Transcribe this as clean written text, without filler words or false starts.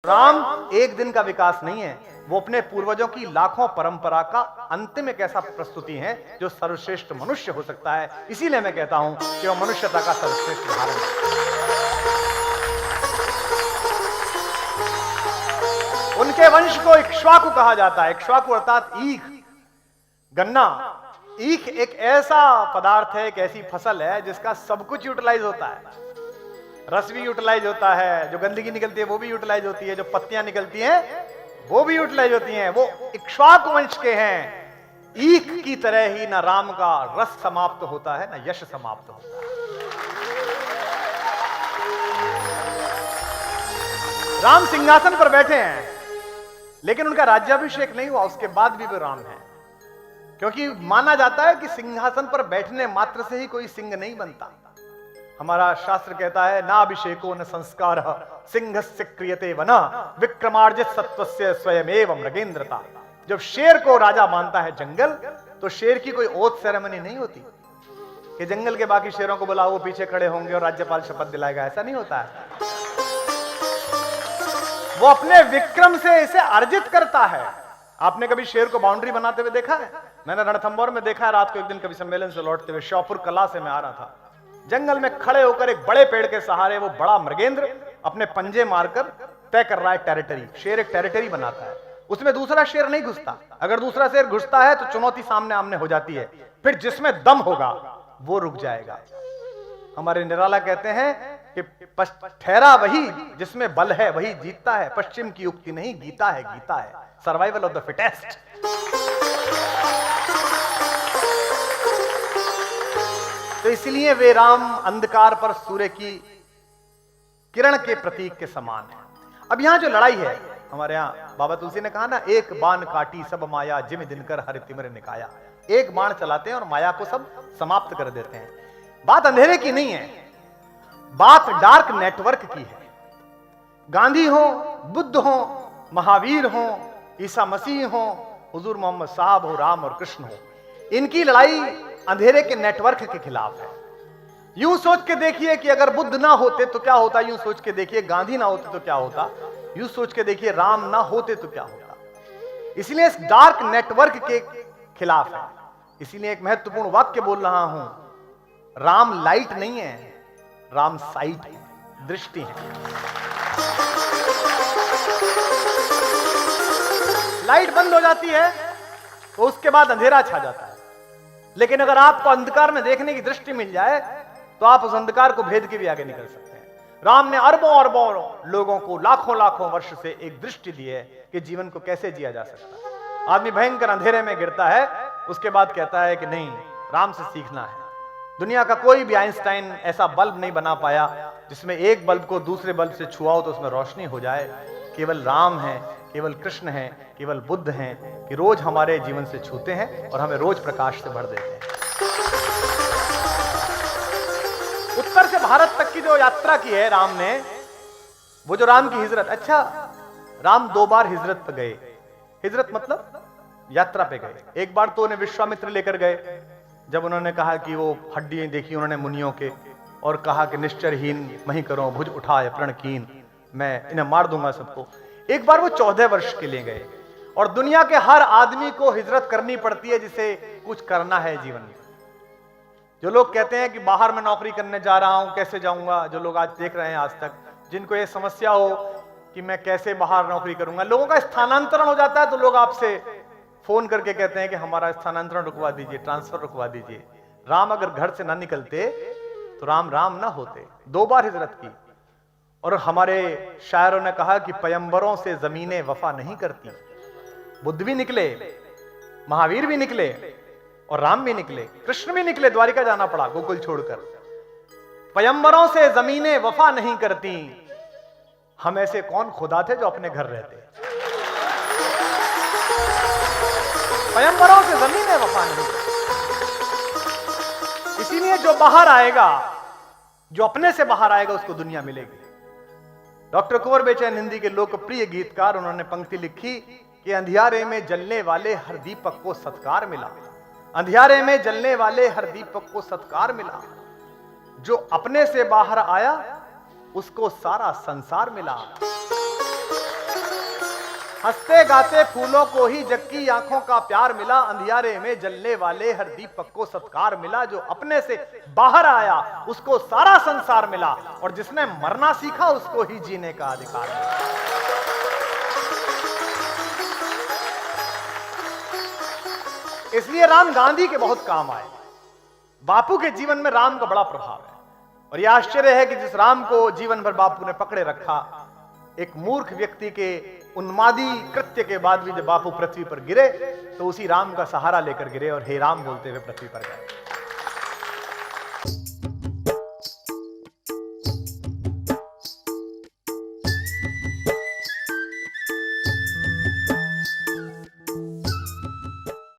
राम एक दिन का विकास नहीं है, वो अपने पूर्वजों की लाखों परंपरा का अंतिम एक ऐसा प्रस्तुति है जो सर्वश्रेष्ठ मनुष्य हो सकता है। इसीलिए मैं कहता हूं कि वो मनुष्यता का सर्वश्रेष्ठ उदाहरण है। उनके वंश को इक्ष्वाकु कहा जाता है। इक्ष्वाकु अर्थात ईख, गन्ना। ईख एक ऐसा पदार्थ है, एक ऐसी फसल है जिसका सब कुछ यूटिलाइज होता है। रस भी यूटिलाइज होता है, जो गंदगी निकलती है वो भी यूटिलाइज होती है, जो पत्तियां निकलती हैं वो भी यूटिलाइज होती हैं। वो इक्ष्वाकु वंश के हैं। ईख की तरह ही ना राम का रस समाप्त होता है, ना यश समाप्त होता है। राम सिंहासन पर बैठे हैं, लेकिन उनका राज्याभिषेक नहीं हुआ, उसके बाद भी वो राम है। क्योंकि माना जाता है कि सिंहासन पर बैठने मात्र से ही कोई सिंह नहीं बनता। हमारा शास्त्र कहता है ना अभिषेको न संस्कार सिंहस्य क्रियते वना विक्रमार्जित सत्वस्य स्वयमेव मृगेंद्रता। जब शेर को राजा मानता है जंगल, तो शेर की कोई ओथ सेरेमनी नहीं होती कि जंगल के बाकी शेरों को बुलाओ, वो पीछे खड़े होंगे और राज्यपाल शपथ दिलाएगा। ऐसा नहीं होता है। वो अपने विक्रम से इसे अर्जित करता है। आपने कभी शेर को बाउंड्री बनाते हुए देखा है? मैंने रणथंभौर में देखा है। रात को एक दिन कभी सम्मेलन से लौटते हुए श्योपुर कला से मैं आ रहा था, जंगल में खड़े होकर एक बड़े पेड़ के सहारे वो बड़ा मृगेंद्र अपने पंजे मारकर तय कर रहा है टेरिटरी। शेर एक टेरिटरी बनाता है, उसमें दूसरा शेर नहीं घुसता। अगर दूसरा शेर घुसता है तो चुनौती सामने आमने हो जाती है, फिर जिसमें दम होगा वो रुक जाएगा। हमारे निराला कहते हैं कि ठहरा वही जिसमें बल है वही जीतता है। पश्चिम की युक्ति नहीं, गीता है, गीता है, सर्वाइवल ऑफ द फिटेस्ट। तो इसलिए वे राम अंधकार पर सूर्य की किरण के प्रतीक के समान है। अब यहां जो लड़ाई है, हमारे यहां बाबा तुलसी ने कहा ना, एक बाण काटी सब माया जिम दिनकर हरि तिमिर निकाया। एक बाण चलाते हैं और माया को सब समाप्त कर देते हैं। बात अंधेरे की नहीं है, बात डार्क नेटवर्क की है। गांधी हो, बुद्ध हो, महावीर हो, ईसा मसीह हो, हुजूर मोहम्मद साहब हो, राम और कृष्ण हो, इनकी लड़ाई अंधेरे के नेटवर्क के खिलाफ है। यूं सोच के देखिए कि अगर बुद्ध ना होते तो क्या होता, यूं सोच के देखिए गांधी ना होते तो क्या होता, यूं सोच के देखिए राम ना होते तो क्या होता। इसलिए इस डार्क नेटवर्क के खिलाफ है। इसीलिए एक महत्वपूर्ण वाक्य बोल रहा हूं, राम लाइट नहीं है, राम साइट है, दृष्टि है। लाइट बंद हो जाती है तो उसके बाद अंधेरा छा जाता है, लेकिन अगर आपको अंधकार में देखने की दृष्टि मिल जाए तो आप उस अंधकार को भेद के भी आगे निकल सकते हैं। राम ने अरबों अरबों लोगों को लाखों लाखों वर्ष से एक दृष्टि दी है कि जीवन को कैसे जिया जा सकता है। आदमी भयंकर अंधेरे में गिरता है, उसके बाद कहता है कि नहीं, राम से सीखना है। दुनिया का कोई भी आइंस्टाइन ऐसा बल्ब नहीं बना पाया जिसमें एक बल्ब को दूसरे बल्ब से छुआओ तो उसमें रोशनी हो जाए। केवल राम है, केवल कृष्ण है, केवल बुद्ध हैं कि रोज हमारे जीवन से छूते हैं और हमें रोज प्रकाश से भर देते हैं। उत्तर से भारत तक की जो यात्रा की है राम ने, वो जो राम की हिजरत, अच्छा राम 2 बार हिजरत पे गए। हिजरत मतलब यात्रा पे गए। एक बार तो उन्हें विश्वामित्र लेकर गए, जब उन्होंने कहा कि वो हड्डियां देखी उन्होंने मुनियों के और कहा कि निश्चरहीन मही करो भुज उठाए प्रणकीन, मैं इन्हें मार दूंगा सबको। एक बार वो 14 वर्ष के लिए गए। और दुनिया के हर आदमी को हिजरत करनी पड़ती है जिसे कुछ करना है जीवन में। जो लोग कहते हैं कि बाहर में नौकरी करने जा रहा हूं, कैसे जाऊंगा, जो लोग आज देख रहे हैं आज तक, जिनको ये समस्या हो कि मैं कैसे बाहर नौकरी करूंगा, लोगों का स्थानांतरण हो जाता है तो लोग आपसे फोन करके कहते हैं कि हमारा स्थानांतरण रुकवा दीजिए, ट्रांसफर रुकवा दीजिए। राम अगर घर से ना निकलते तो राम राम ना होते। 2 बार हिजरत की। और हमारे शायरों ने कहा कि पयंबरों से जमीनें वफा नहीं करती। बुद्ध भी निकले, महावीर भी निकले और राम भी निकले, कृष्ण भी निकले, द्वारिका जाना पड़ा गोकुल छोड़कर। पयंबरों से जमीनें वफा नहीं करती, हम ऐसे कौन खुदा थे जो अपने घर रहते। पयंबरों से जमीनें वफा नहीं करती। इसीलिए जो बाहर आएगा, जो अपने से बाहर आएगा, उसको दुनिया मिलेगी। डॉक्टर कुंवर बेचैन हिंदी के लोकप्रिय गीतकार, उन्होंने पंक्ति लिखी कि अंधियारे में जलने वाले हर दीपक को सत्कार मिला। अंधियारे में जलने वाले हर दीपक को सत्कार मिला। जो अपने से बाहर आया उसको सारा संसार मिला। हंसते गाते फूलों को ही जग की आंखों का प्यार मिला, अंधियारे में जलने वाले हर दीपक को सत्कार मिला। जो अपने से बाहर आया उसको सारा संसार मिला, और जिसने मरना सीखा उसको ही जीने का अधिकार मिला। इसलिए राम गांधी के बहुत काम आए। बापू के जीवन में राम का बड़ा प्रभाव है, और यह आश्चर्य है कि जिस राम को जीवन भर बापू ने पकड़े रखा, एक मूर्ख व्यक्ति के उन्मादी कृत्य के बाद भी जब बापू पृथ्वी पर गिरे तो उसी राम का सहारा लेकर गिरे और हे राम बोलते हुए पृथ्वी पर गए।